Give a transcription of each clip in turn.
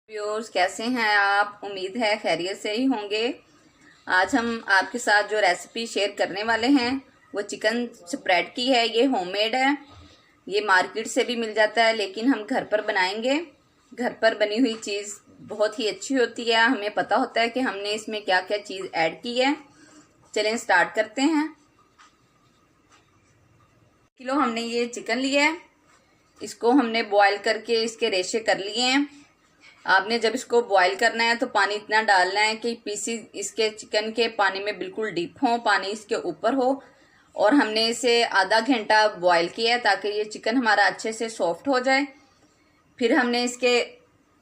Viewers, कैसे हैं आप? उम्मीद है खैरियत से ही होंगे। आज हम आपके साथ जो रेसिपी शेयर करने वाले हैं वो चिकन स्प्रेड की है। ये होममेड है, ये मार्केट से भी मिल जाता है, लेकिन हम घर पर बनाएंगे। घर पर बनी हुई चीज़ बहुत ही अच्छी होती है। हमें पता होता है कि हमने इसमें क्या क्या चीज़ ऐड की है। चलें स्टार्ट करते हैं। किलो हमने ये चिकन लिया है, इसको हमने बॉईल करके इसके रेशे कर लिए हैं। आपने जब इसको बॉईल करना है तो पानी इतना डालना है कि पीसी इसके चिकन के पानी में बिल्कुल डीप हो, पानी इसके ऊपर हो। और हमने इसे आधा घंटा बॉईल किया है ताकि ये चिकन हमारा अच्छे से सॉफ्ट हो जाए। फिर हमने इसके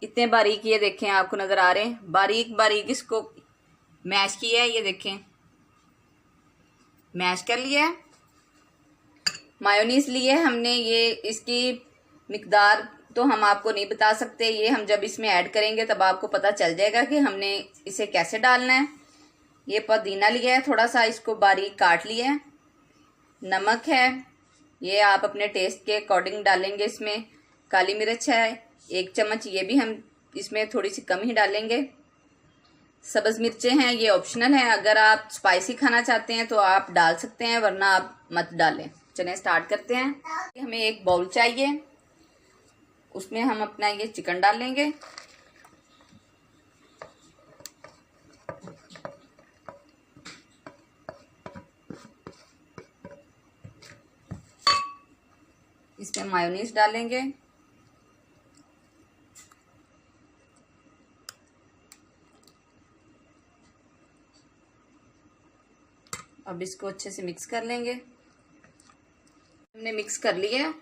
इतने बारीक, ये देखें आपको नज़र आ रहे हैं, बारीक बारीक इसको मैश किया है। ये देखें, मैश कर लिया है। मायोनीज लिए हमने, ये इसकी मिकदार तो हम आपको नहीं बता सकते, ये हम जब इसमें ऐड करेंगे तब आपको पता चल जाएगा कि हमने इसे कैसे डालना है। ये पुदीना लिया है, थोड़ा सा इसको बारीक काट लिया है। नमक है, ये आप अपने टेस्ट के अकॉर्डिंग डालेंगे। इसमें काली मिर्च है 1 चम्मच, ये भी हम इसमें थोड़ी सी कम ही डालेंगे। सब्ज़ मिर्चें हैं, ये ऑप्शनल है, अगर आप स्पाइसी खाना चाहते हैं तो आप डाल सकते हैं, वरना आप मत डालें। चलें स्टार्ट करते हैं। हमें एक बाउल चाहिए, उसमें हम अपना ये चिकन डाल लेंगे। इसमें मायोनीज डालेंगे। अब इसको अच्छे से मिक्स कर लेंगे। हमने मिक्स कर लिया।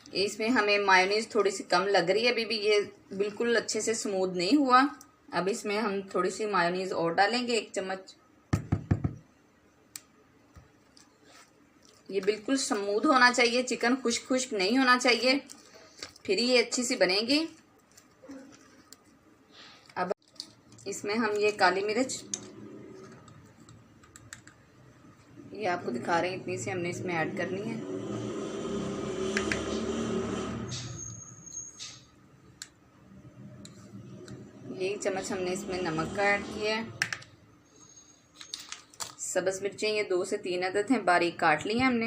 इसमें हमें मायोनीज थोड़ी सी कम लग रही है, अभी भी ये बिल्कुल अच्छे से स्मूथ नहीं हुआ। अब इसमें हम थोड़ी सी मायोनीज और डालेंगे, 1 चम्मच। ये बिल्कुल स्मूथ होना चाहिए, चिकन खुश्क खुश्क नहीं होना चाहिए, फिर ये अच्छी सी बनेगी। अब इसमें हम ये काली मिर्च, ये आपको दिखा रहे हैं, इतनी सी हमने इसमें ऐड करनी है। एक चम्मच हमने इसमें नमक का ऐड किया है। सब्ज़ मिर्चें ये 2 से 3 अदद हैं, बारीक काट ली हैं हमने।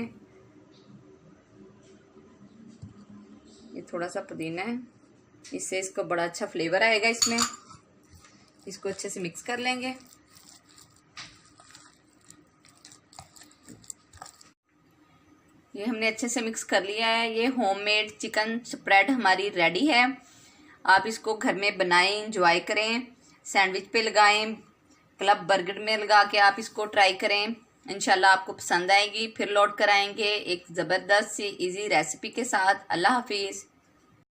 ये थोड़ा सा पुदीना है, इससे इसको बड़ा अच्छा फ्लेवर आएगा इसमें। इसको अच्छे से मिक्स कर लेंगे। ये हमने अच्छे से मिक्स कर लिया है। ये होममेड चिकन स्प्रेड हमारी रेडी है। आप इसको घर में बनाएं, एंजॉय करें, सैंडविच पे लगाएं, क्लब बर्गर में लगा के आप इसको ट्राई करें। इंशाल्लाह आपको पसंद आएगी। फिर लौट कर आएंगे एक ज़बरदस्त सी इजी रेसिपी के साथ। अल्लाह हाफिज़।